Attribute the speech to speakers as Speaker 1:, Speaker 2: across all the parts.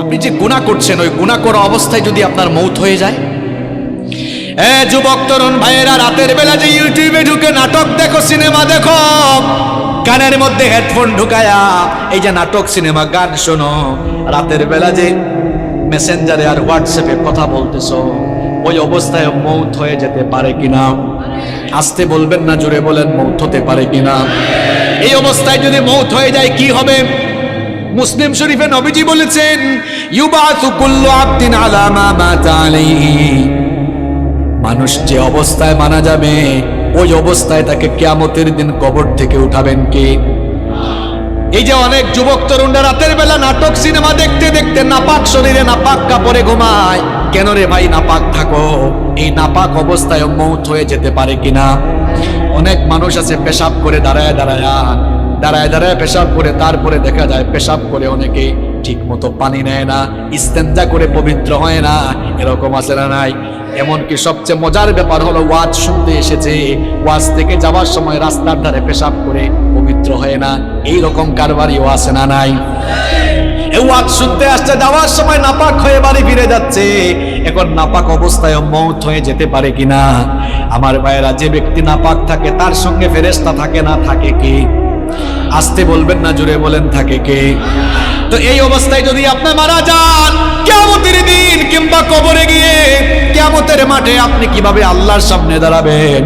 Speaker 1: আপনি যে গুনাহ করছেন, ওই গুনাহ করা অবস্থায় যদি আপনার মৌত হয়ে যায়। যুবক তরুণ ভাইয়েরা, রাতের বেলা যে ইউটিউবে ঢুকে নাটক দেখো, সিনেমা দেখো, কানের মধ্যে হেডফোন ঢুকায়া এই যে নাটক, সিনেমা, গান শোনো, রাতের বেলা যে মেসেঞ্জারে আর হোয়াটসঅ্যাপে কথা বলতেছো, ওই অবস্থায় মৌত হয়ে যেতে পারে কিনা? আসতে বলবেন না, জোরে বলেন, মৌত হতে পারে কিনা? এই অবস্থায় যদি মৌত হয়ে যায় কি হবে? মুসলিম শরীফে নবীজি বলেছেন, ইউবাসু কুল্লু আবদিন আলা মা মাতা আলাইহি। মানুষ যে অবস্থায় মারা যাবে, ওই অবস্থায় তাকে কিয়ামতের দিন কবর থেকে উঠাবেন কে? এই যে অনেক যুবক তরুণরা রাতের বেলা নাটক, সিনেমা দেখতে দেখতে নাপাক শরীরে নাপাক কাপড়ে ঘুমায়। কেন রে ভাই নাপাক থাকো? এই নাপাক অবস্থায় মৌত হয়ে যেতে পারে কিনা? অনেক মানুষ আছে পেশাব করে দাঁড়ায় দাঁড়ায় পেশাব করে, তারপরে দেখা যায় পেশাব করে অনেকে ঠিক মতো পানি নেয় না, ইস্তেঞ্জা করে পবিত্র হয় না, এরকম আছে না নাই? এমনকি সবচেয়ে মজার ব্যাপার হলো, ওয়াজ শুনতে এসেছে, ওয়াজ থেকে যাওয়ার সময় রাস্তার ধারে পেশাব করে পবিত্র হয় না, এইরকম কারবারিও আছে না নাই? এই ওয়াজ শুনতে আসছে, যাওয়ার সময় নাপাক হয়ে বাড়ি ফিরে যাচ্ছে। এখন নাপাক অবস্থায় মৌত হয়ে যেতে পারে কিনা? আমার ভাইয়েরা, যে ব্যক্তি নাপাক থাকে তার সঙ্গে ফেরেশতা থাকে না, থাকে কি? আসতে বলবেন না, জোরে বলেন, থাকে কে? তো এই অবস্থায় যদি আপনি মারা যান, কিয়ামতের দিন কিংবা কবরে গিয়ে কিয়ামতের মাঠে আপনি কিভাবে আল্লাহর সামনে দাঁড়াবেন?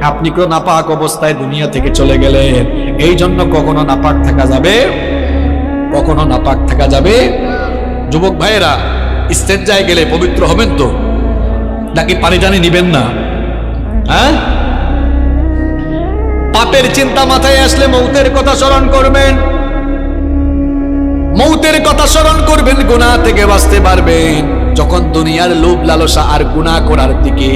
Speaker 1: আপনি কেউ নাপাক অবস্থায় দুনিয়া থেকে চলে গেলেন। এই জন্য কখনো নাপাক থাকা যাবে, কখনো নাপাক থাকা যাবে। যুবক ভাইয়েরা, ইস্তেঞ্জায় গেলে পবিত্র হবেন তো, নাকি পানি টানি নিবেন না? হ্যাঁ, পাপের চিন্তা মাথায় আসলে মৌতের কথা স্মরণ করবেন, মৌতের কথা স্মরণ করবেন, গুনাহ থেকে বাঁচতে পারবেন। যখন দুনিয়ার লোভ লালসা আর গুনাহ করার দিকে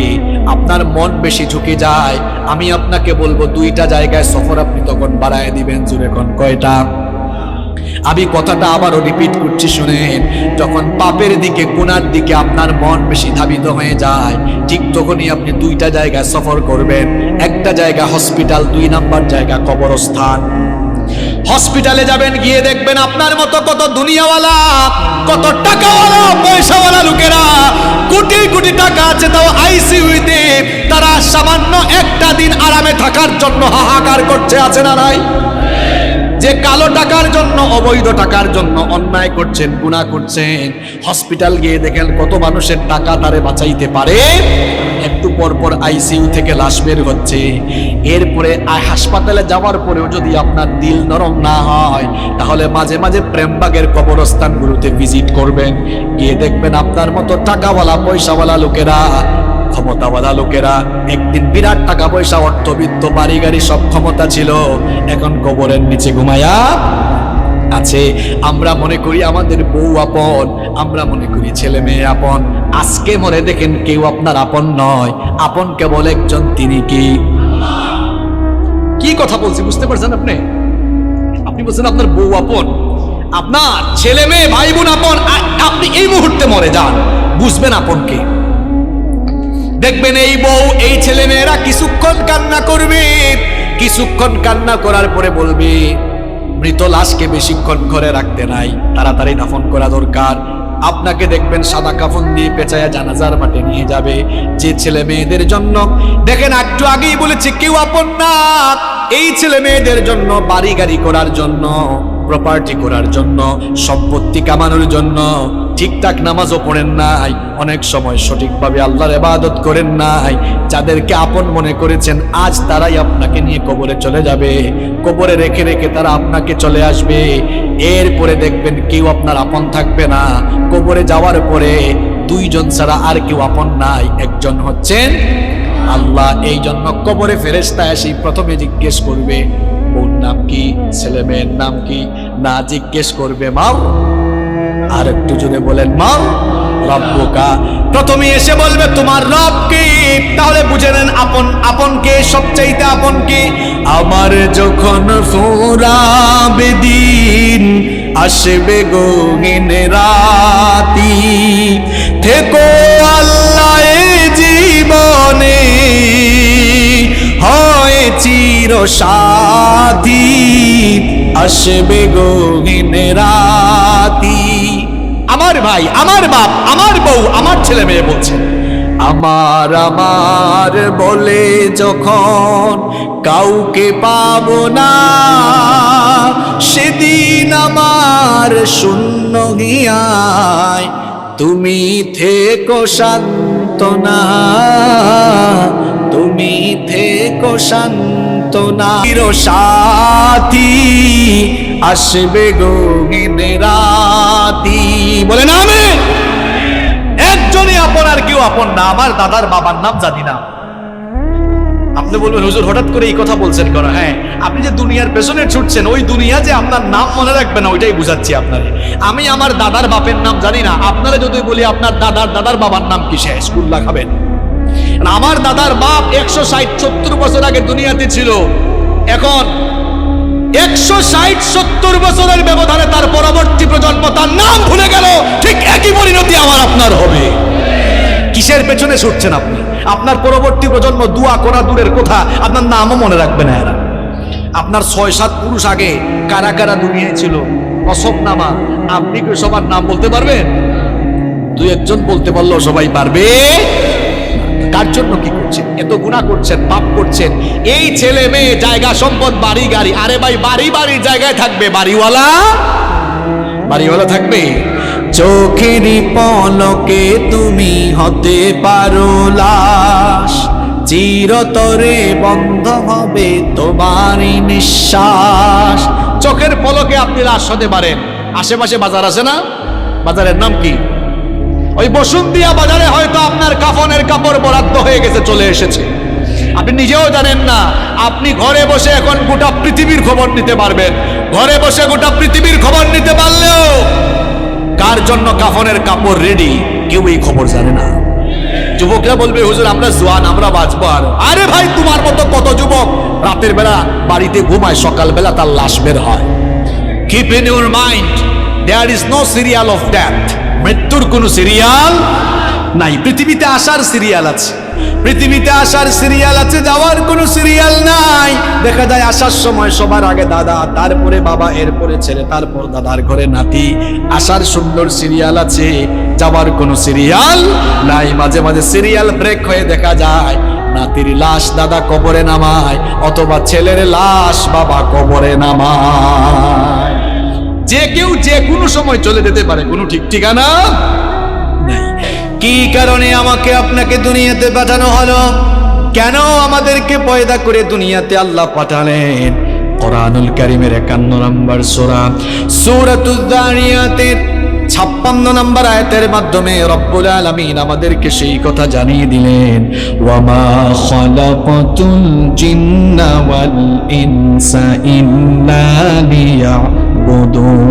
Speaker 1: আপনার মন বেশি ঝুঁকে যায়, আমি আপনাকে বলবো, দুইটা জায়গায় সফর আপনি তখন বাড়ায় দিবেন। জুড়ে কোন কয়টা? আমি কথাটা আবারও রিপিট করছি, শুনেন। যখন পাপের দিকে, গুনার দিকে আপনার মন বেশি ধাবিত হয়ে যায়, ঠিক তখনই আপনি দুইটা জায়গায় সফর করবেন। একটা জায়গা হসপিটাল, 2 নাম্বার জায়গা কবরস্থান। হসপিটালে যাবেন, গিয়ে দেখবেন আপনার মতো কত দুনিয়াওয়ালা, কত টাকাওয়ালা, পয়সাওয়ালা লোকেরা, কোটি কোটি টাকা আছে, তাও আইসিইউতে তারা সামান্য একটা দিন আরামে থাকার জন্য হাহাকার করছে, আছে না নাই? যে কালো টাকার জন্য, অবৈধ টাকার জন্য অন্যায় করছেন, গুনাহ করছেন, হসপিটাল গিয়ে দেখেন কত মানুষের টাকা তারে বাঁচাইতে পারে। একটু পর পর আইসিইউ থেকে লাশ বের হচ্ছে। এরপরে হাসপাতালে যাওয়ার পরেও যদি আপনার দিল নরম না হয়, তাহলে মাঝে মাঝে প্রেমবাগের কবরস্থানগুলোতে ভিজিট করবেন। গিয়ে দেখবেন আপনার মতো টাকাওয়ালা, পয়সাওয়ালা লোকেরা, ক্ষমতাওয়ালা লোকেরা, একদিন বিরাট টাকা পয়সা, অর্থবিত্ত, বাড়ি গাড়ি সব ক্ষমতা ছিল, এখন কবরের নিচে ঘুমায়া আছে। আমরা মনে করি আমাদের বউ আপন, আমরা মনে করি ছেলে মেয়ে আপন। আজকে মরে দেখেন কেউ আপনার আপন নয়, আপন কেবল একজন, তিনি কি? কি কথা বলছি বুঝতে পারছেন আপনি? আপনি বলছেন আপনার বউ আপন, আপনার ছেলে মেয়ে, ভাই বোন আপন। আপনি এই মুহূর্তে মরে যান, বুঝবেন আপন কে। দেখবেন এই বউ, এই ছেলে মেয়েরা কিছুক্ষণ কান্না করবে, কিছুক্ষণ কান্না করার পরে বলবে, মৃত লাশকে বেশিক্ষণ ঘরে রাখতে নাই, তাড়াতাড়ি দাফন করা দরকার। আপনাকে দেখবেন সাদা কাফন দিয়ে পেঁচায়া জানাজার মাঠে নিয়ে যাবে। যে ছেলে মেয়েদের জন্য, দেখেন একটু আগেই বলেছি কেউ আপন না, এই ছেলে মেয়েদের জন্য, বাড়ি গাড়ি করার জন্য, প্রপার্টি করার জন্য, সম্পত্তি কামানোর জন্য ঠিকঠাক নামাজও পড়েন নাই, অনেক সময় সঠিকভাবে আল্লাহর ইবাদত করেন নাই। যাদেরকে আপন মনে করেছেন, আজ তারাই আপনাকে নিয়ে কবরে চলে যাবে, কবরে রেখে রেখে তারা আপনাকে চলে আসবে। এরপরে দেখবেন কেউ আপনার আপন থাকবে না। কবরে যাওয়ার পরে 2 জন ছাড়া আর কেউ আপন নাই, একজন হচ্ছেন আল্লাহ। এই জন্য কবরে ফেরেশতা এসে প্রথমে জিজ্ঞেস করবে, ওর নাম কি, ছেলে মেয়ের নাম কি, না জিজ্ঞেস করবে মা। আর একটু জোরে বলেন, মা রব্বুকা। প্রথমে এসে বলবে তোমার রব কে। তাহলে বুঝে নেন আপন, আপন কে, সবচাইতে আপন কে। আমার যখন ফুরাবে দিন, আসবে গহীন রাতি, থেকো আল্লাহ এ জীবনে, হয় চির সাথী, আসবে গহীন রাতি। আমার ভাই, আমার বাপ, আমার বউ, আমার ছেলে মেয়ে বলছে আমার আমার বলে যখন কাউকে পাবো না, সেদিন আমার শূন্য গিয়ায় তুমি থেকো সান্ত্বনা, তুমি থেকো সান্ত্বনা। সাথী আসবে গহীন রাতি, বলে না আমি একজনই আপন আর কেউ আপন না। আমার দাদার বাবার নাম জানি না। আপনি বলবেন হুজুর হঠাৎ করে এই কথা বলছেন কেন? হ্যাঁ, আপনি যে দুনিয়ার পেছনে ছুটছেন, ওই দুনিয়া যে আপনার নাম মনে রাখবে না, ওইটাই বুঝাচ্ছি আপনারে। আমি আমার দাদার বাপের নাম জানি না, আপনারা যদি বলি আপনার দাদার দাদার বাবার নাম কি, সে স্কুল লাগাবেন? আমার দাদার বাপ 160-70 বছর আগে দুনিয়াতে ছিল, এখন 160-70 বছরের ব্যবধানে তার পরবর্তী প্রজন্ম তার নাম ভুলে গেল। ঠিক একই পরিণতি আমার আপনার হবে। কিসের পেছনে ছুটছেন আপনি? আপনার পরবর্তী প্রজন্ম দোয়া করা দূরের কথা, আপনার নামও মনে রাখবে না এরা। আপনার 6-7 পুরুষ আগে কারা কারা দুনিয়ায় ছিল, কসম নামা, আপনি কি সবার নাম বলতে পারবেন? 2-1 বলতে পারলেও সবাই পারবে? কার জন্য কি করছেন? এত গুনাহ করছেন, পাপ করছেন। এই ছেলে মেয়ে, জায়গা সম্পদ, বাড়ি গাড়ি, আরে ভাই বাড়ি বাড়ির জায়গায় থাকবে, বাড়িওয়ালা বাড়িওয়ালা থাকবে। চোখেরই পলকে তুমি হতে পারো লাশ, চিরতরে বন্ধ হবে তোমারই নিঃশ্বাস। চোখের পলকে আপনি লাশ হতে পারেন। আশেপাশে বাজার আছে না? বাজারের নাম কি? ওই বসুন্তিয়া বাজারে হয়তো আপনার কাফনের কাপড় বরাদ্দ হয়ে গেছে, চলে এসেছে, আপনি নিজেও জানেন না। আপনি ঘরে বসে এখন গোটা পৃথিবীর খবর নিতে পারবেন। ঘরে বসে গোটা পৃথিবীর খবর নিতে পারলেও কার জন্য কাফনের কাপড় রেডি, কেউ এই খবর জানে না। যুবকরা বলবে হুজুর আমরা জোয়ান, আমরা বাঁচবো। আর আরে ভাই, তোমার মতো কত যুবক রাতের বেলা বাড়িতে ঘুমায়, সকালবেলা তার লাশ বের হয়। Keep in your mind, there is no serial of death. মৃত্যুর কোনো সিরিয়াল নাই। পৃথিবীতে আসার সিরিয়াল আছে, পৃথিবীতে আসার সিরিয়াল আছে, যাওয়ার কোনো সিরিয়াল নাই। দেখা যায় আসার সময় সবার আগে দাদা, তারপরে বাবা, এরপরে ছেলে, তারপর দাদার ঘরে নাতি। আসার সুন্দর সিরিয়াল আছে, যাওয়ার কোনো সিরিয়াল নাই। মাঝে মাঝে সিরিয়াল ব্রেক হয়ে দেখা যায় নাতির লাশ দাদা কবরে নামায়, অথবা ছেলের লাশ বাবা কবরে নামায়। যে কেউ যে কোনো সময় চলে যেতে পারে, কোনো ঠিক ঠিকানা নাই। কি কারণে আমাকে আপনাকে দুনিয়াতে পাঠানো হলো? কেন আমাদেরকে পয়দা করে দুনিয়াতে আল্লাহ পাঠালেন? কোরআনুল কারীমের 51 নম্বর সূরা সূরাতুয যারিয়াতের 56 নম্বর আয়াতের মাধ্যমে রব্বুল আলামিন আমাদেরকে সেই কথা জানিয়ে দিলেন, ওয়ামা খালাকাতুল জিন্না ওয়াল ইনসা ইল্লা লিয়াবুদুন।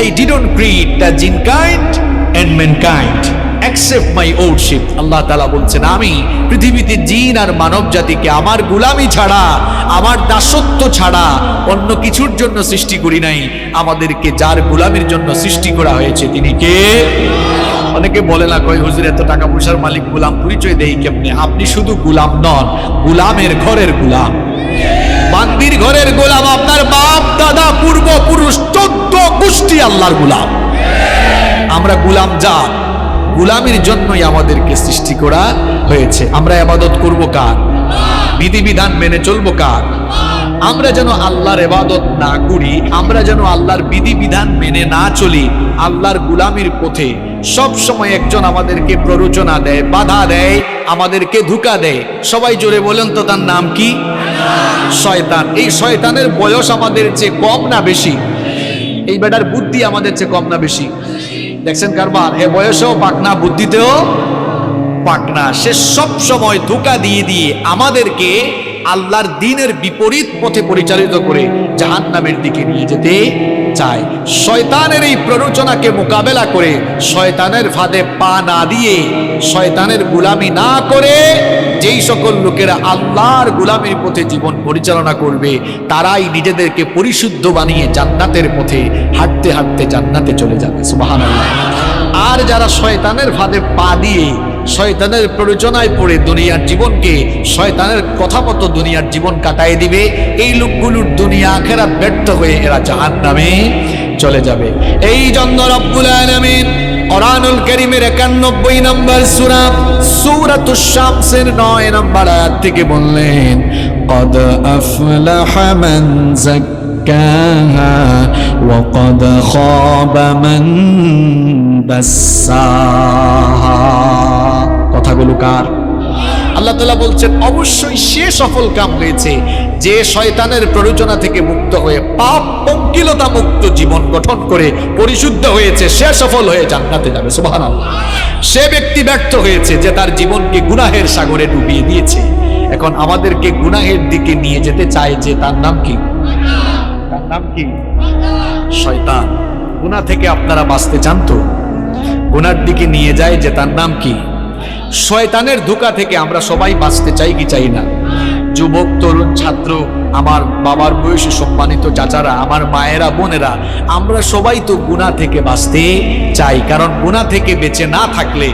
Speaker 1: I didn't create the jinn kind and mankind except my lordship. আল্লাহ তাআলা বলছেন, আমি পৃথিবীতে জিন আর মানব জাতিকে আমার গোলামি ছাড়া, আমার দাসত্ব ছাড়া অন্য কিছুর জন্য সৃষ্টি করি নাই। আমাদেরকে যার গোলামির জন্য সৃষ্টি করা হয়েছে তিনি কে? অনেকে বলে না, কয় হুজুর এত টাকা পয়সার মালিক, গোলাম পরিচয় দেই কেমনে? আপনি শুধু গোলাম নন, গোলামের ঘরের গোলাম, বান্দির ঘরের গোলাম। আপনার বাপ দাদা পূর্বপুরুষ 14 গোষ্ঠী আল্লাহর গোলাম। আমরা গোলাম জাত, গোলামির জন্যই আমাদেরকে সৃষ্টি করা হয়েছে। আমরা ইবাদত করব কার? বিধিবিধান মেনে চলবো কার? আমরা যেন আল্লাহর ইবাদত না করি, আমরা যেন আল্লাহর বিধিবিধান মেনে না চলি, আল্লাহর গোলামির পথে সব সময় একজন আমাদেরকে প্ররোচনা দেয়, বাধা দেয়, আমাদেরকে ধোঁকা দেয়। সবাই জোরে বলেন তো, তার নাম কি? শয়তান। এই শয়তানের বয়স আমাদের চেয়ে কম না বেশি? এই বেটার বুদ্ধি আমাদের চেয়ে কম না বেশি? দেখছেন কারবার, এ বয়সেও পাকনা, বুদ্ধিতেও পাকনা। সে সব সময় ধোঁকা দিয়ে দিয়ে আমাদেরকে আল্লাহর দ্বীনের বিপরীত পথে পরিচালিত করে জাহান্নামের দিকে নিয়ে যেতে চায়। শয়তানের এই প্ররোচনাকে মোকাবেলা করে, শয়তানের ফাঁদে পা না দিয়ে, শয়তানের গোলামি না করে যেই সকল লোকেরা আল্লাহর গোলামির পথে জীবন পরিচালনা করবে, তারাই নিজেদেরকে পরিশুদ্ধ বানিয়ে জান্নাতের পথে হাঁটতে হাঁটতে জান্নাতে চলে যাবে। সুবহানাল্লাহ। আর যারা শয়তানের ফাঁদে পা দিয়ে, শয়তানের প্ররোচনায় পড়ে দুনিয়ার জীবনকে শয়তানের কথা মতো দুনিয়ার জীবন কাটায় দিবে, এই লোকগুলোর দুনিয়া আখিরাত ব্যর্থ হয়ে এরা জাহান্নামে চলে যাবে। এই জন্য রব্বুল আলামিন কোরআনুল কারীমের 91 নম্বর সূরা সূরাতুশ শামসের 9 নম্বর আয়াত থেকে বললেন, قد أفلح من زكاها وقد خاب من دساها। কথাগুলো কার? আল্লাহ তাআলা বলছেন অবশ্যই সে সফল কাম হয়েছে যে শয়তানের প্ররোচনা থেকে মুক্ত হয়ে পাপ পঙ্কিলতা মুক্ত জীবন গঠন করে পরিশুদ্ধ হয়েছে, সে সফল হয়ে জান্নাতে যাবে। সুবহানাল্লাহ। সে ব্যক্তি ব্যর্থ হয়েছে যে তার জীবনকে গুনাহের সাগরে ডুবিয়ে দিয়েছে। এখন আমাদেরকে গুনাহের দিকে নিয়ে যেতে চায় যে, তার নাম কি? তার নাম কি? শয়তান। গুনাহ থেকে আপনারা বাঁচতে চান তো? গুনার দিকে নিয়ে যায় যে, তার নাম কি? শয়তানের ধোঁকা থেকে আমরা সবাই বাঁচতে চাই কি চাই না? যুবক, তরুণ, ছাত্র, আমার বাবার বয়সী সম্মানিত চাচারা, আমার মায়েরা, বোনেরা, আমরা সবাই তো গুনাহ থেকে বাঁচতে চাই। কারণ গুনাহ থেকে বেঁচে না থাকলে,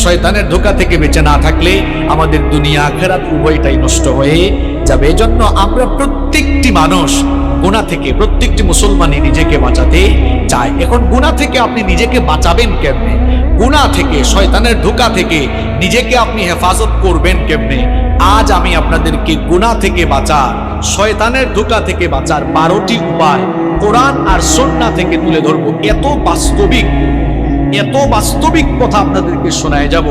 Speaker 1: শয়তানের ধোঁকা থেকে বেঁচে না থাকলে আমাদের দুনিয়া আখিরাত উভয়টাই নষ্ট হয়ে যাবে। এজন্য আমরা প্রত্যেকটি মানুষ গুনাহ থেকে, প্রত্যেকটি মুসলমানই নিজেকে বাঁচাতে চায়। এখন গুনাহ থেকে আপনি নিজেকে বাঁচাবেন কেমনে? গুনাহ থেকে, শয়তানের ধোঁকা থেকে নিজেকে আপনি হেফাজত করবেন কেমনে? আজ আমি আপনাদেরকে গুনাহ থেকে বাঁচার, শয়তানের ধোঁকা থেকে বাঁচার 12টি উপায় কোরআন আর সুন্নাহ থেকে তুলে ধরবো। এত বাস্তবিক কথা আপনাদেরকে শোনায় যাব।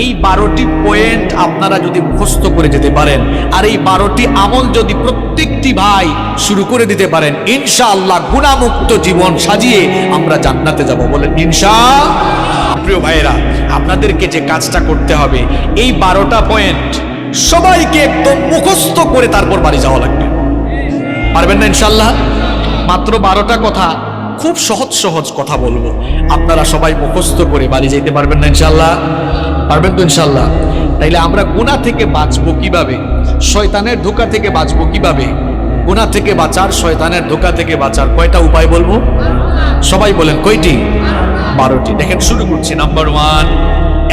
Speaker 1: এই 12টি পয়েন্ট আপনারা যদি মুখস্থ করে যেতে পারেন, আর এই 12টি আমল যদি প্রত্যেকটি ভাই শুরু করে দিতে পারেন, ইনশাআল্লাহ গুনাহমুক্ত জীবন সাজিয়ে আমরা জান্নাতে যাব। বলেন ইনশাআল্লাহ। প্রিয় ভাইয়েরা, আপনাদেরকে যে কাজটা করতে হবে, এই 12টা পয়েন্ট সবাইকে একদম মুখস্থ করে তারপর বাড়ি যাওয়া লাগবে। পারবেন না ইনশাআল্লাহ? মাত্র 12টা কথা, খুব সহজ কথা বলবো, আপনারা সবাই মুখস্থ করে বাড়ি যেতে পারবেন না ইনশাআল্লাহ? পারবেন তো ইনশাআল্লাহ? তাইলে আমরা গুনাহ থেকে বাঁচবো কিভাবে? শয়তানের ধোঁকা থেকে বাঁচবো কিভাবে? গুনাহ থেকে বাঁচার, শয়তানের ধোঁকা থেকে বাঁচার কয়টা উপায় বলবো? সবাই বলেন কয়টি? 12টি। দেখেন, শুরু করছি। নাম্বার 1,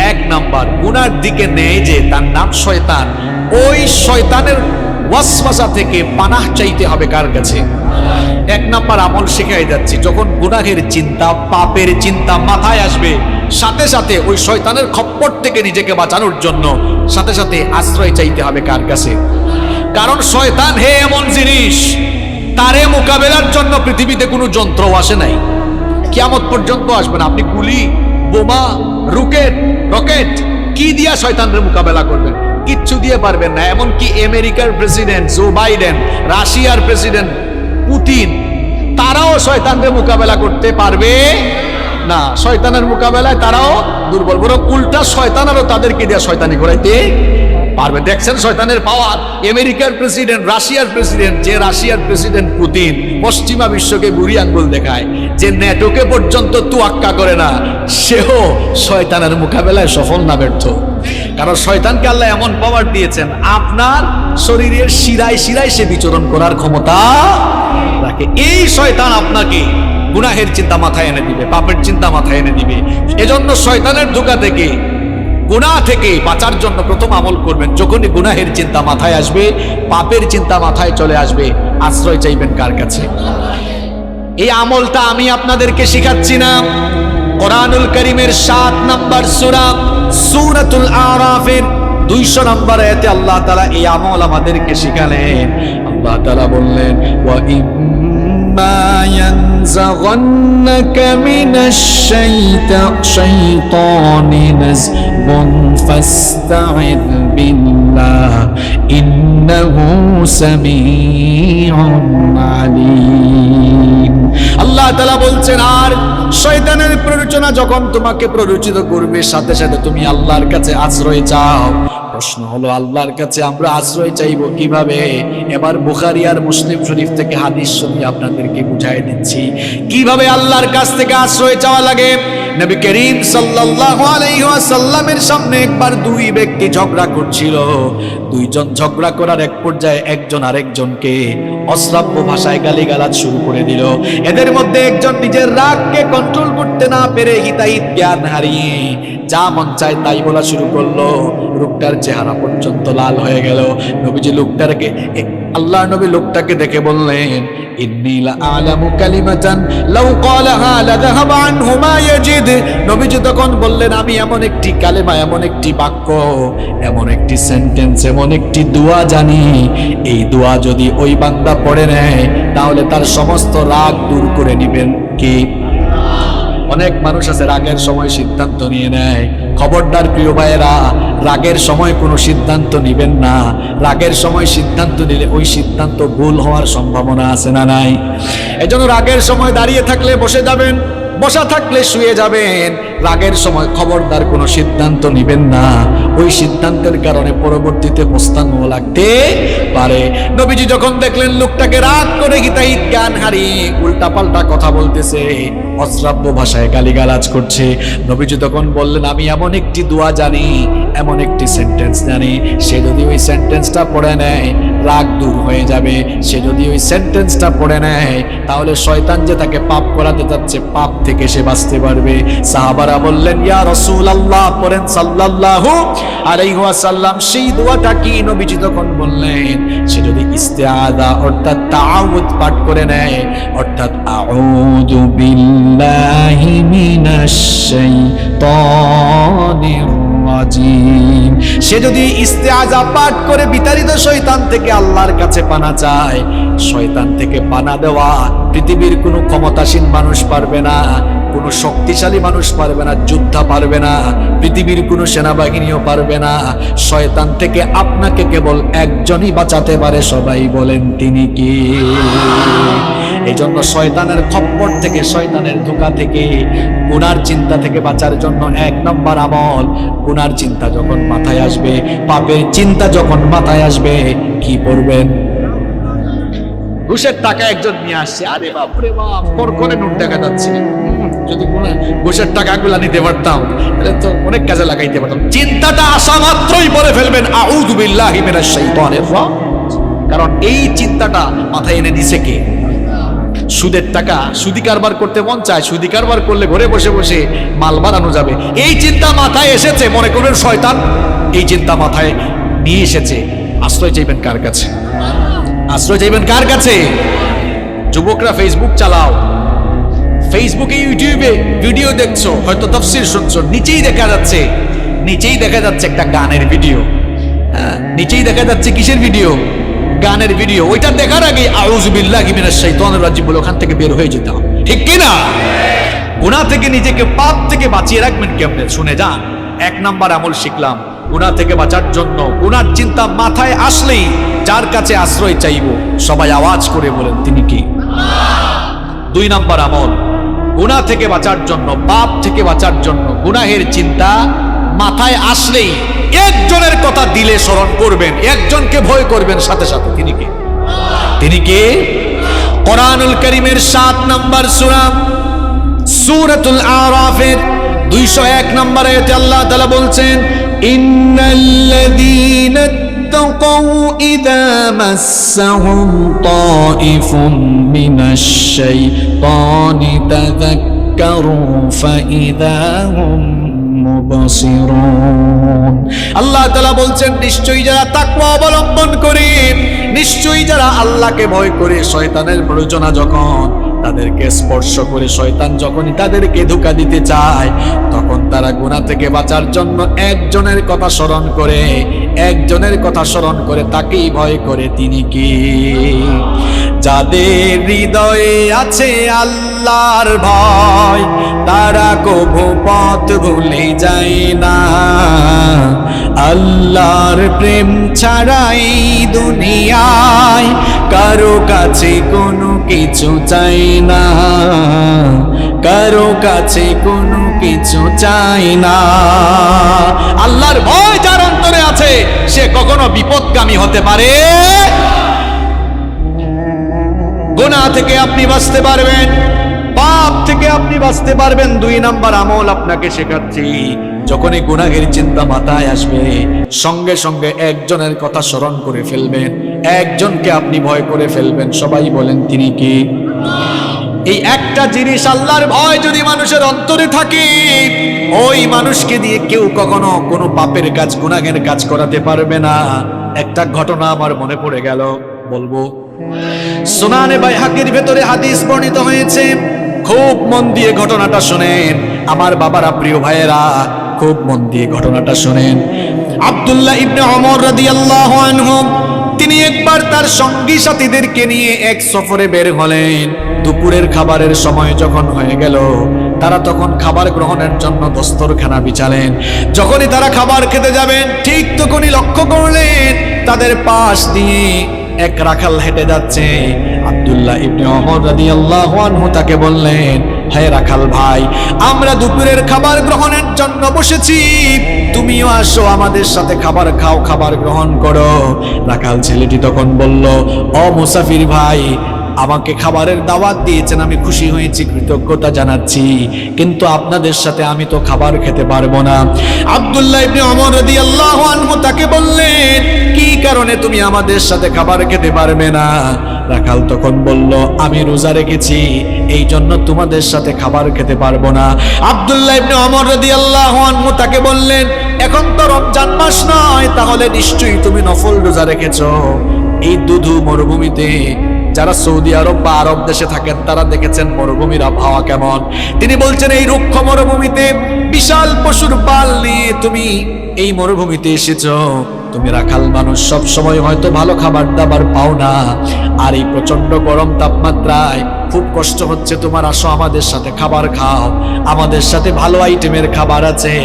Speaker 1: 1 নাম্বার, গুনার দিকে নেয় যে তার নাম শয়তান, ওই শয়তানের ওয়াসওয়াসা থেকে পানাহ চাইতে হবে কার কাছে? 1 নাম্বার আমল শিখাই যাচ্ছি। যখন গুনাহের চিন্তা, পাপের চিন্তা মাথায় আসবে, সাথে সাথে ওই শয়তানের খপ্পর থেকে নিজেকে বাঁচানোর জন্য সাথে সাথে আশ্রয় চাইতে হবে কার কাছে? কারণ শয়তান এমন জিনিস, তারে মোকাবেলার জন্য পৃথিবীতে কোনো যন্ত্র আসে নাই, কিয়ামত পর্যন্ত আসবে না। আপনি গুলি, বোমা, রকেট কি দিয়া শয়তানের মোকাবেলা করবেন? কিচ্ছু দিয়ে পারবেন না। এমনকি আমেরিকার প্রেসিডেন্ট জো বাইডেন, রাশিয়ার প্রেসিডেন্ট পুতিন, তারাও শয়তানের মোকাবেলা করতে পারবে না। শয়তানের মোকাবেলায় তারাও দুর্বল, বরং উল্টা শয়তানেরও তাদেরকে দিয়ে শয়তানি করাইতে পারবে। দেখছেন শয়তানের পাওয়ার। আমেরিকার প্রেসিডেন্ট, রাশিয়ার প্রেসিডেন্ট, যে রাশিয়ার প্রেসিডেন্ট পুতিন পশ্চিমা বিশ্বকে বুড়ি আঙ্গুল দেখায়, যে ন্যাটোকে পর্যন্ত তুয়াক্কা করে না, সেও শয়তানের মোকাবেলায় সফল না ব্যর্থ। কারণ শয়তানকে আল্লাহ এমন পাওয়ার দিয়েছেন, আপনার শরীরের শিরায় শিরায় সে বিচরণ করার ক্ষমতা রাখে। এই শয়তান আপনাকে গুনাহের চিন্তা মাথায় এনে দিবে, পাপের চিন্তা মাথায় এনে দিবে। এজন্য শয়তানের ধোঁকা থেকে, গুনাহ থেকে বাঁচার জন্য প্রথম আমল করবেন, যখনই গুনাহের চিন্তা মাথায় আসবে, পাপের চিন্তা মাথায় চলে আসবে, আশ্রয় চাইবেন কার কাছে? এই আমলটা আমি আপনাদেরকে শিখাচ্ছি না। কোরআনুল কারীমের 7 নম্বর সূরা সূরাতুল আরাফের 200 নম্বর আয়াতে আল্লাহ তাআলা এই আমল আমাদেরকে শিখালেন। আল্লাহ তাআলা বললেন, ওয়া ইম্মা ইয়ানজাগান্নাকা মিনাশ শাইতানি নাযগুন ফাস্তাইদ বিল্লাহ ইন্নাহু সামিউন আলীম। আল্লাহ তাআলা বলছেন, আর শয়তানের প্ররোচনা যখন তোমাকে প্ররোচিত করবে, সাথে সাথে তুমি আল্লাহর কাছে আশ্রয় চাও। প্রশ্ন হলো, আল্লাহর কাছে আমরা আশ্রয় চাইবো কিভাবে? এবার বুখারী আর মুসলিম শরীফ থেকে হাদিস শুনি আপনাদেরকে বুঝাই দিচ্ছি কিভাবে আল্লাহর কাছ থেকে আশ্রয় চাওয়া লাগে। নবী করিম সাল্লাল্লাহু আলাইহি ওয়াসাল্লামের সামনে একবার 2 ব্যক্তি ঝগড়া করছিল। 2 জন ঝগড়া করার এক পর্যায়ে একজন আরেকজনকে অশ্রাব্য ভাষায় গালিগালাজ শুরু করে দিল। এদের মধ্যে একজন নিজের রাগকে কন্ট্রোল করতে না পেরে হিতাহিত জ্ঞান হারিয়ে যা মন চায় তাই বলা শুরু করলো। লোকটার চেহারা পর্যন্ত লাল হয়ে গেল। নবীজি লোকটাকে, আল্লাহ নবী লোকটাকে দেখে বললেন, ইন্নী লা আ'লামু কালিমাতান লাউ ক্বালাহা লাযাহাবা আনহু মা ইয়াজিদ। নবীজি তখন বললেন, আমি এমন একটি কালেমা, এমন একটি বাক্য, এমন একটি সেন্টেন্স, এমন একটি দোয়া জানি, এই দোয়া যদি ওই বান্দা পড়ে নেয় তাহলে তার সমস্ত রাগ দূর করে নেবেন কি? অনেক মানুষ আছে রাগের সময় সিদ্ধান্ত নিয়ে নেয়। খবরদার প্রিয় ভাইয়েরা, রাগের সময় কোনো সিদ্ধান্ত নিবেন না। রাগের সময় সিদ্ধান্ত নিলে ওই সিদ্ধান্ত ভুল হওয়ার সম্ভাবনা আছে না নাই? এজন্য রাগের সময় দাঁড়িয়ে থাকলে বসে যাবেন, বসা থাকলে শুয়ে যাবেন। রাগের সময় খবরদার কোনো সিদ্ধান্ত নিবেন না, ওই সিদ্ধান্তের কারণে পরবর্তীতে পস্তানো লাগতে পারে। নবীজি যখন দেখলেন লোকটাকে রাগ করে হিতাহিত জ্ঞান হারিয়ে উল্টাপাল্টা কথা বলতেছে, অশ্রাব্য ভাষায় গালিগালাজ করছে, নবীজি তখন বললেন, আমি এমন একটি দোয়া জানি, এমন একটি সেন্টেন্স জানি, সে যদি ওই সেন্টেন্সটা পড়ে নেয় রাগ দূর হয়ে যাবে। সে যদি ওই সেন্টেন্সটা পড়ে নেয় তাহলে শয়তান যে তাকে পাপ করাতে যাচ্ছে, পাপ থেকে সে বাঁচতে পারবে। সাহাবারা বললেন, ইয়া রাসূলুল্লাহ, পড়েন সাল্লাল্লাহু আলাইহি ওয়াসাল্লাম। সেই দোয়াটা কি? নবীজি তখন বললেন, সে যদি ইস্তিআযা অর্থাৎ তাআউযু পাঠ করে নেয়, অর্থাৎ আউযু বিল্লাহি মিনাশ শাইতানির রাজিম, সে যদি ইস্তিআযা পাঠ করে বিতাড়িত শয়তান থেকে আল্লাহর কাছে পানা চায়, শয়তান থেকে পানা দেওয়া পৃথিবীর কোনো ক্ষমতাসীন মানুষ পারবে না, কোনো শক্তিশালী মানুষ পারবে না, যোদ্ধা পারবে না, পৃথিবীর কোনো সেনাবাহিনীও পারবে না। শয়তান থেকে আপনাকে কেবল একজনই বাঁচাতে পারে, সবাই বলেন তিনি কি? এই জন্য শয়তানের খপ্পর থেকে, শয়তানের ধোঁকা থেকে, গুনার চিন্তা থেকে বাঁচার জন্য 1 নম্বর আমল, গুনার চিন্তা যখন মাথায় আসবে, পাপের চিন্তা যখন মাথায় আসবে, কি করবেন? ঘুষের টাকা একজন নিয়ে আসছে, আরে বাপরে বাপ, করকরে নোট দেখা যাচ্ছে, যদি ঘুষের টাকাগুলা নিতে পারতাম তাহলে তো অনেক কাজে লাগাইতে পারতাম। চিন্তাটা আসা মাত্রই বলে ফেলবেন আউযু বিল্লাহি মিনাশ শাইতানির রাজিম, কারণ এই চিন্তাটা মাথায় এনে দিছে কে? সুদের টাকা, সুদি কারবার করতে মন চায়, সুদি কারবার করলে ঘরে বসে বসে মাল বাড়ানো যাবে, এই চিন্তা মাথায় এসেছে, মনে করবেন শয়তান এই চিন্তা মাথায় নিয়ে এসেছে। আশ্রয় চাইবেন কার কাছে? আশ্রয় চাইবেন কার কাছে? যুবকরা ফেসবুক চালাও, ফেসবুকে ইউটিউবে ভিডিও দেখছো, হয়তো তাফসীর শুনছো, নিচেই দেখা যাচ্ছে, নিচেই দেখা যাচ্ছে একটা গানের ভিডিও, নিচেই দেখা যাচ্ছে কিসের ভিডিও? গানের ভিডিও। ওইটা দেখার আগে আউযু বিল্লাহি মিনাশ শাইতানির রাজিম বলে ওখান থেকে বের হয়ে যেতে হবে, ঠিক কি না? গুনাহ থেকে নিজেকে, পাপ থেকে বাঁচিয়ে রাখবেন কেমনে? শুনে যান। 1 নাম্বার আমল শিখলাম, গুনাহ থেকে বাঁচার জন্য গুনার চিন্তা মাথায় আসলেই যার কাছে আশ্রয় চাইবো, সবাই আওয়াজ করে বলেন তিনি কি? 2 নাম্বার আমল, গুনাহ থেকে বাঁচার জন্য, পাপ থেকে বাঁচার জন্য গুনাহের চিন্তা মাথায় আসলেই একজনের কথা দিলে স্মরণ করবেন, একজনকে ভয় করবেন সাথে সাথে, তিনি কে? তিনি কে? কোরআনুল কারীমের 7 নম্বর সূরা সূরাতুল আরাফের 201 নম্বর আয়াতে আল্লাহ তাআলা বলছেন, ইন্নাল্লাযীনা তাকাউ ইযা মাসসাহুম তাইফুম মিনাশ শাইতানি তাযাক্কারু ফাইযা হুম মুবসিরুন। আল্লাহ তাআলা বলছেন, নিশ্চয়ই যারা তাকওয়া অবলম্বন করে, নিশ্চয়ই যারা আল্লাহকে ভয় করে, শয়তানের প্ররোচনা যখন তাদেরকে স্পর্শ করে, শয়তান যখনই তাদেরকে ধোঁকা দিতে চায়, তখন তারা গুনাহ থেকে বাঁচার জন্য একজনের কথা স্মরণ করে, একজনের কথা স্মরণ করে, তাকেই ভয় করে, তিনি কি? যাদের হৃদয়ে আছে আল্লাহর ভয়, তারা কভু পথ ভুলে যায় না। আল্লাহর প্রেম ছাড়াই দুনিয়ায় কারো কাছে কোনো কিছু চাই না, কারো কাছে কোনো কিছু চাই না। আল্লাহর ভয় যার অন্তরে আছে, সে কখনো বিপদগামী হতে পারে। গুনাহ থেকে আপনি বাঁচতে পারবেন, পাপ থেকে আপনি বাঁচতে পারবেন। 2 নাম্বার আমল আপনাকে শেখাচ্ছি, যখনই গুনাহের চিন্তা মাথায় আসবে, সঙ্গে সঙ্গে একজনের কথা স্মরণ করে ফেলবেন, একজনকে আপনি ভয় করে ফেলবেন, সবাই বলেন তিনি কি? এই একটা জিনিস, আল্লাহর ভয় যদি মানুষের অন্তরে থাকে, ওই মানুষকে দিয়ে কেউ কখনো কোনো পাপের কাজ, গুনাহের কাজ করাতে পারবে না। একটা ঘটনা আমার মনে পড়ে গেল, বলবো। সুনানে বাইহাকির ভেতরে হাদিস বর্ণিত হয়েছে, খুব মন দিয়ে ঘটনাটা শুনেন আমার বাবারা, প্রিয় ভাইয়েরা, খুব মন দিয়ে ঘটনাটা শুনেন। আব্দুল্লাহ ইবনে ওমর রাদিয়াল্লাহু আনহু তিনি একবার তার সঙ্গী সাথীদেরকে নিয়ে এক সফরে বের হলেন। দুপুরের খাবারের সময় যখন হয়ে গেল, তারা তখন খাবার গ্রহণের জন্য দস্তরখানা বিছালেন। যখনই তারা খাবার খেতে যাবেন, ঠিক তখনই লক্ষ্য করলেন তাদের পাশ দিয়ে এক রাখাল হেঁটে যাচ্ছে। আব্দুল্লাহ ইবনে ওমর রাদিয়াল্লাহু আনহু তাকে বললেন, হে রাখাল ভাই, আমরা দুপুরের খাবার গ্রহণের জন্য বসেছি, তুমিও আসো, আমাদের সাথে খাবার খাও, খাবার গ্রহণ করো। রাখাল ছেলেটি তখন বলল, ও মুসাফির ভাই, আমাকে খাবারের দাওয়াত দিয়েছেন, আমি খুশি হয়েছি, কৃতজ্ঞতা জানাচ্ছি, কিন্তু আপনাদের সাথে আমি তো খাবার খেতে পারবো না। আব্দুল্লাহ ইবনে ওমর রাদিয়াল্লাহু আনহু তাকে বললেন, কি কারণে তুমি আমাদের সাথে খাবার খেতে পারবে না? রাখাল তখন বলল, আমি রোজা রেখেছি, এই জন্য তোমাদের সাথে খাবার খেতে পারবো না। আব্দুল্লাহ ইবনে ওমর রাদিয়াল্লাহু আনহু তাকে বললেন, এখন তো রমজান মাস নয়, তাহলে নিশ্চয়ই তুমি নফল রোজা রেখেছো। এই দুধু মরুভূমিতে যারা সৌদি আরব বা আরব দেশে থাকেন তারা দেখেছেন মরুভূমির আবহাওয়া কেমন। তিনি বলছেন, এই রুক্ষ মরুভূমিতে বিশাল পশুর পাল নিয়ে তুমি এই মরুভূমিতে এসেছো। তুমি রাখাল মানুষ, সব সময় হয়তো ভালো খাবার দাবার পাও না, আর এই প্রচন্ড গরম তাপমাত্রায় খুব কষ্ট হচ্ছে তোমার, আসো আমাদের সাথে খাবার খাও, আমাদের সাথে ভালো আইটেমের খাবার আছে,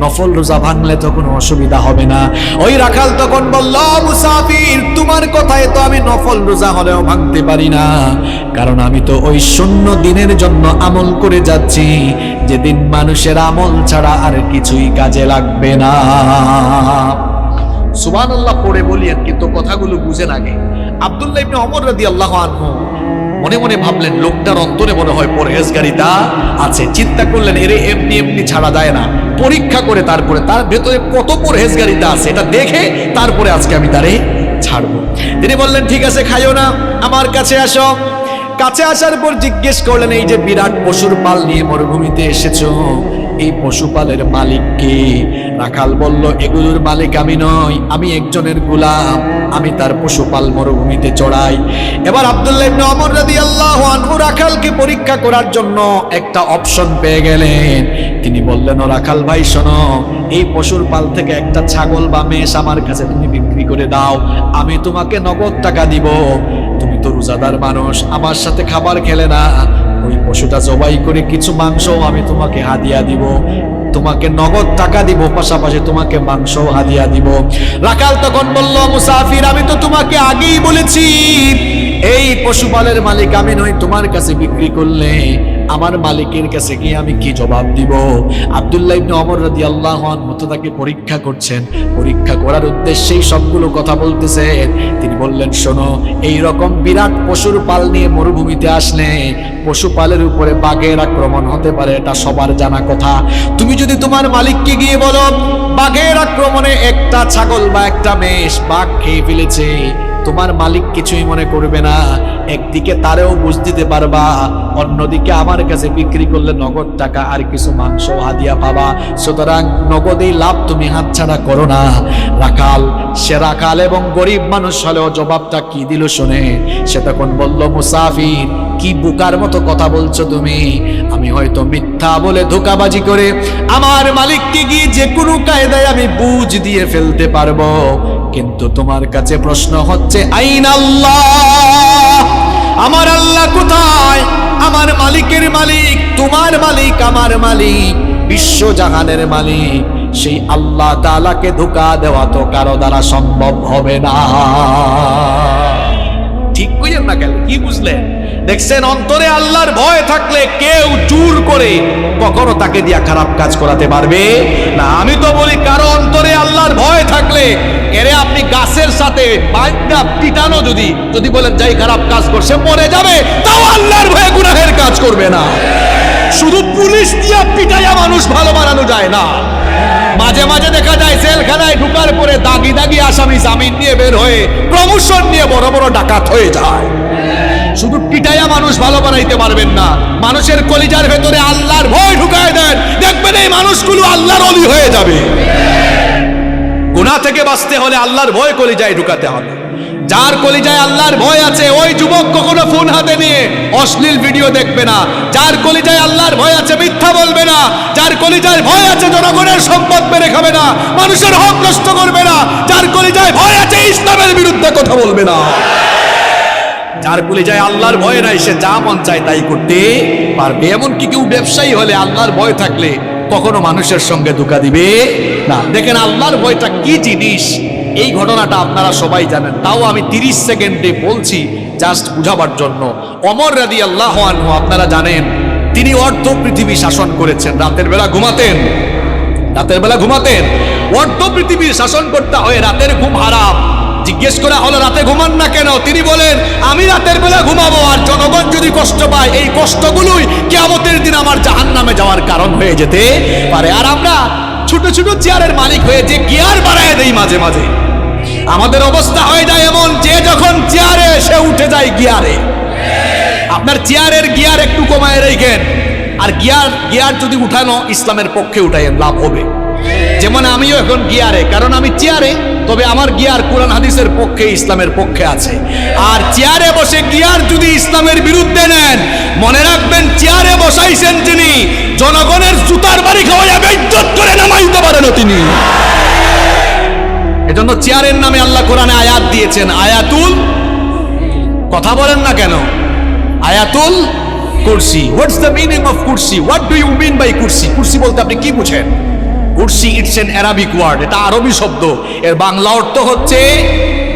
Speaker 1: নফল রোজা ভাঙলে তো কোনো অসুবিধা হবে না। ওই রাখাল তখন বলল, মুসাফির, তোমার কথায় তো আমি নফল রোজা হলেও ভাঙতে পারি না, কারণ আমি তো ওই শূন্য দিনের জন্য আমল করে যাচ্ছি, যেদিন মানুষের আমল ছাড়া আর কিছুই কাজে লাগবে না। সুবহানাল্লাহ পড়ে বলিয়েন, কিন্তু কথাগুলো বুঝেন আগে। আব্দুল্লাহ ইবনে ওমর রাদিয়াল্লাহু আনহু মনে মনে ভাবলেন, লোকটার অন্তরে মনে হয় পরহেজগারিতা আছে। চিন্তা করলেন, এরে এমনি এমনি ছাড়া যায় না, পরীক্ষা করে তারপরে তার ভেতরে কত পরহেজগারিতা আছে এটা দেখে তারপরে আজকে আমি তারে ছাড়বো। তিনি বললেন, ঠিক আছে, খাইও না, আমার কাছে আসো। কাছে আসার পর জিজ্ঞেস করলেন, এই যে বিরাট পশুর পাল নিয়ে মরুভূমিতে এসেছো, এই পশুপালের মালিক কে? রাখাল বলল, এগুলোর মালিক আমি নই, আমি একজনের গোলাম, আমি তার পশুপাল মরুভূমিতে চড়াই। এবার আব্দুল্লাহ ইবনে ওমর রাদিয়াল্লাহু আনহু রাখালকে পরীক্ষা করার জন্য একটা অপশন পেয়ে গেলেন। তিনি বললেন, ও রাখাল ভাই, শোনো, এই পশুর পাল থেকে একটা ছাগল বা মেষ আমার কাছে তুমি বিক্রি করে দাও, আমি তোমাকে নগদ টাকা দিব। তুমি তো রোজাদার মানুষ, আমার সাথে খাবার খেলে না, ওই পশুটা জবাই করে কিছু মাংস আমি তোমাকে হাদিয়া দিব, তোমাকে নগদ টাকা দিব, পাশাপাশি তোমাকে মাংস হাদিয়া দিব। রাখাল তখন বলল, মুসাফির, আমি তো তোমাকে আগেই বলেছি এই পশুপালের মালিক আমি নই, তোমার কাছে বিক্রি করলে আমার মালিকের কাছে গিয়ে আমি কি জবাব দিব? আব্দুল্লাহ ইবনে ওমর রাদিয়াল্লাহু আনহু তাকে পরীক্ষা করছেন, পরীক্ষা করার উদ্দেশ্যেই সবগুলো কথা বলতেছেন। তিনি বললেন, শোনো, এই রকম বিরাট পশুর পাল নিয়ে মরুভূমিতে আসলে পশুপালের উপরে বাঘের আক্রমণ হতে পারে, এটা সবার জানা কথা। তুমি যদি তোমার মালিককে গিয়ে বলো, বাঘের আক্রমণে একটা ছাগল বা একটা মেষ বাঘ খেয়ে ফেলেছে, তোমার মালিক কিছুই মনে করবে না, একদিকে তারেও বুঝ দিতে পারবা, অন্যদিকে আমার কাছে বিক্রি করলে নগদ টাকা আর কিছু মাংস হাদিয়া পাবা, সুতরাং নগদেই লাভ তুমি হাতছাড়া করো না। রাখাল, সে রাখাল এবং গরিব মানুষ হলেও জবাবটা কি দিল শুনে, সে তখন বলল, মুসাফির, কি বোকার মতো কথা বলছো তুমি, আমি হয়তো মিথ্যা বলে ধোঁকাবাজি করে আমার মালিককে গিয়ে যে কোনো কায়দায় আমি বুঝ দিয়ে ফেলতে পারবো, কিন্তু তোমার কাছে প্রশ্ন হচ্ছে, আইন আল্লাহ, আমার আল্লাহ কোথায়? আমার মালিকের মালিক, তোমার মালিক, আমার মালিক, বিশ্বজাহানের মালিক, সেই আল্লাহ তাআলাকে ধোঁকা দেওয়া তো কারো দ্বারা সম্ভব হবে না। ঠিক কইেন না কেন? কি বুঝলেন? দেখছেন, অন্তরে আল্লাহর ভয় থাকলে কেউ জোর করে কখনো তাকে দিয়া খারাপ কাজ করাতে পারবে না। আমি তো বলি, কারো অন্তরে আল্লাহর ভয় থাকলে এরে আপনি গাছের সাথে পিটানো, যদি বলেন যাই খারাপ কাজ করছে মরে যাবে, তাও আল্লাহর ভয়ে গুনাহের কাজ করবে না। শুধু পুলিশ দিয়া পিটাইয়া মানুষ ভালো বানানো যায় না। মাঝে মাঝে দেখা যায় জেলখানায় ঢুকার পরে দাগি দাগি আসামি জামিন নিয়ে বের হয়ে প্রমোশন নিয়ে বড় বড় ডাকাত হয়ে যায়। শুধু পিটাইয়া মানুষ ভালো বানাইতে পারবেন না, মানুষের কলিজার ভেতরে আল্লাহর ভয় ঢুকায় দেন, দেখবেন এই মানুষগুলো আল্লাহর ওলি হয়ে যাবে। গুনাহ থেকে বাঁচতে হলে আল্লাহর ভয় কলিজায় ঢুকাতে হবে। যার কলিজায় আল্লাহর ভয় আছে ওই যুবক কখনো ফোন হাতে নিয়ে অশ্লীল ভিডিও দেখবে না। যার কলিজায় আল্লাহর ভয় আছে মিথ্যা বলবে না। যার কলিজায় ভয় আছে জনগণের সম্পদ মেরে খাবে না, মানুষের হক নষ্ট করবে না। যার কলিজায় ভয় আছে ইসলামের বিরুদ্ধে কথা বলবে না। যার কলিজায় আল্লাহর ভয় নাই সে যা মন চায় তাই করতে পারবে। এমনকি কেউ ব্যবসায়ী হলে আল্লাহর ভয় থাকলে কখনো মানুষের সঙ্গে ধোঁকা দিবে না। দেখেন আল্লাহর ভয়টা কি জিনিস, এই ঘটনাটা আপনারা সবাই জানেন, তাও আমি 30 সেকেন্ডে বলছি জাস্ট বুঝাবার জন্য। ওমর রাদিয়াল্লাহু আনহু আপনারা জানেন তিনি অর্ধ পৃথিবী শাসন করেছেন। রাতের বেলা ঘুমাতেন। অর্ধ পৃথিবীর শাসন করতে হয়, রাতের ঘুম হারাম। জিজ্ঞেস করা হলো রাতে ঘুমান না কেন? তিনি বলেন আমি রাতের বেলা ঘুমাবো, আর জনগণ যদি কষ্ট পায় এই কষ্টগুলোই কিয়ামতের দিন আমার জাহান্নামে যাওয়ার কারণ হয়ে যেতে পারে। আর আমরা ছোট ছোট চেয়ারের মালিক হয়ে যে গিয়ার বাড়ায় দেই মাঝে মাঝে, আমাদের অবস্থা হয়ে যায় এমন যে যখন চেয়ারে সে উঠে যায় গিয়ারে। আপনার চেয়ারের গিয়ার একটু কমায় রেখেন, আর গিয়ার যদি উঠানো ইসলামের পক্ষে উঠাইয়েন, লাভ হবে। যেমন আমিও এখন গিয়ারে, কারণ আমি চেয়ারে, তবে আমার গিয়ার কোরআন হাদিসের পক্ষে, ইসলামের পক্ষে আছে। আর চেয়ারে বসে গিয়ার যদি ইসলামের বিরুদ্ধে নেন, মনে রাখবেন চেয়ারে বসাইছেন যিনি, জনগণের জুতার বাড়ি খাওয়াইয়া বেইজ্জত করে নামাইতে পারেন তিনি। এজন্য চেয়ারের নামে আল্লাহ কোরআনে আয়াত দিয়েছেন, আয়াতুল, কথা বলেন না কেন, আয়াতুল কুরসি। হোয়াটস দ্য মিনিং অফ কুরসি? What do you mean by কুরসি? কুরসি বলতে আপনি কি বুঝেন? কুরসি ইটস এন অ্যারাবিক ওয়ার্ড, এটা আরবি শব্দ। এর বাংলা অর্থ হচ্ছে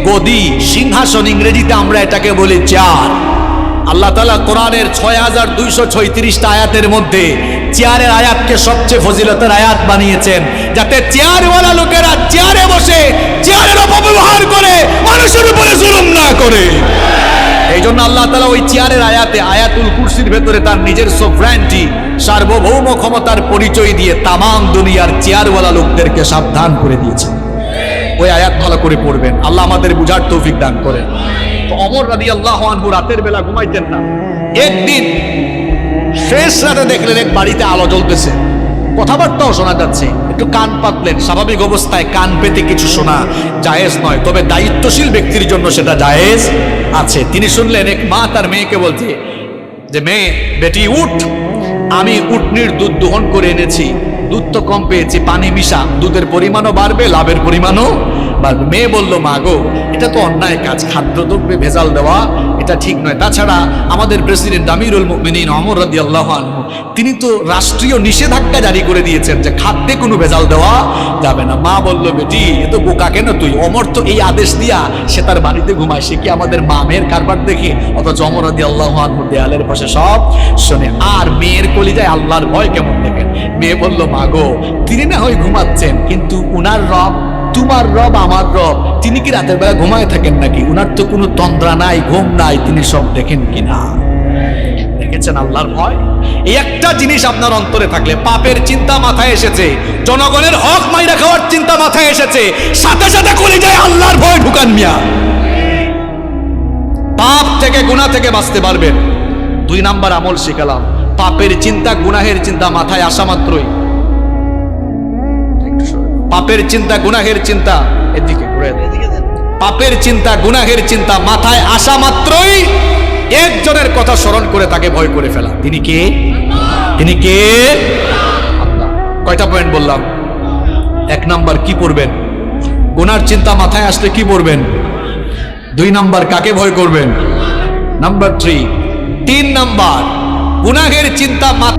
Speaker 1: গদি, সিংহাসন। ইংরেজিতে আমরা এটাকে বলি চেয়ার। আল্লাহ তাআলা কোরআনের 6236টা আয়াতের মধ্যে চেয়ারের আয়াতকে সবচেয়ে ফজিলতের আয়াত বানিয়েছেন, যাতে চেয়ারওয়ালা লোকেরা চেয়ারে বসে চেয়ারের অপব্যবহার করে মানুষের উপরে জুলুম না করে। এই জন্য আল্লাহ তাআলা ওই চেয়ারের আয়াতে, আয়াতুল কুরসির ভেতরে তার নিজের সোভরেন্টি, সার্বভৌম ক্ষমতার পরিচয় দিয়ে তামাম দুনিয়ার চেয়ারওয়ালা লোকদেরকে সাবধান করে দিয়েছেন। ওই আয়াত ভালো করে পড়বেন, আল্লাহ আমাদের বুঝার তৌফিক দান করেন। তো ওমর রাদিয়াল্লাহু আনহু রাতের বেলা ঘুমাইতেন না। একদিন শেষ রাতে দেখলেন এক বাড়িতে আলো জ্বলতেছে, কথাবার্তাও শোনা যাচ্ছে। একটু কান পাতলেন। স্বাভাবিক অবস্থায় কান পেতে কিছু শোনা জায়েজ নয়, তবে দায়িত্বশীল ব্যক্তির জন্য সেটা জায়েজ আছে। তিনি শুনলেন এক মা তার মেয়েকে বলছে যে, মেয়ে, বেটি উঠ, আমি উটনির দুধ দোহন করে এনেছি, দুধ তো কম পেয়েছি, পানি মিশা, দুধের পরিমাণও বাড়বে, লাভের পরিমাণও বাড়বে। মেয়ে বলল, মা গো, এটা তো অন্যায় কাজ, খাদ্যদ্রব্যে ভেজাল দেওয়া এটা ঠিক নয়। তাছাড়া আমাদের প্রেসিডেন্ট আমিরুল মুমিনিন ওমর রাদিয়াল্লাহু আনহু তিনি তো রাষ্ট্রীয় নিষেধাজ্ঞা জারি করে দিয়েছেন যে খাদ্যে কোনো ভেজাল দেওয়া যাবে না। মা বলল, বেটি এ তো বোকা কেন তুই? ওমর তো এই আদেশ দিয়া সে তার বাড়িতে ঘুমায়, সে কি আমাদের মামের কারবার দেখে? অথচ ওমর রাদিয়াল্লাহু আনহু দেয়ালের পাশে সব শোনে। আর মেয়ের কলিজায় আল্লাহর ভয় কেমন দেখেন। মেয়ে বলল, মা গো, তিনি না হয় ঘুমাচ্ছেন, কিন্তু উনার রব, তোমার রব আমার রব, তিনি কি রাতের বেলা ঘুমায় থাকেন নাকি? উনার তো কোনো তন্দ্রা নাই, ঘুম নাই, তিনি সব দেখেন কিনা? দেখেছেন আল্লাহর ভয়? এই একটা জিনিস আপনার অন্তরে থাকলে, পাপের চিন্তা মাথায় এসেছে, জনগণের হক মাইরা খাওয়ার চিন্তা মাথায় এসেছে, সাথে সাথে কলিজায় আল্লাহর ভয় ঢুকান মিয়া। পাপ থেকে, গুনাহ থেকে বাঁচতে পারবেন। 2 নাম্বার আমল শিখালাম, পাপের চিন্তা, গুনাহের চিন্তা মাথায় আসা মাত্রই, পাপের চিন্তা, গুনাহের চিন্তা, এদিকে ঘুরে দেন, পাপের চিন্তা, গুনাহের চিন্তা মাথায় আসা মাত্রই একজনের কথা স্মরণ করে তাকে ভয় করে ফেলা। তিনি কে? তিনি কে? আল্লাহ। কয়টা পয়েন্ট বললাম? 1 নাম্বার কি পড়বেন? গুনার চিন্তা মাথায় আসলে কি পড়বেন? 2 নাম্বার কাকে ভয় করবেন? নাম্বার 3 নাম্বার গুনাহের চিন্তা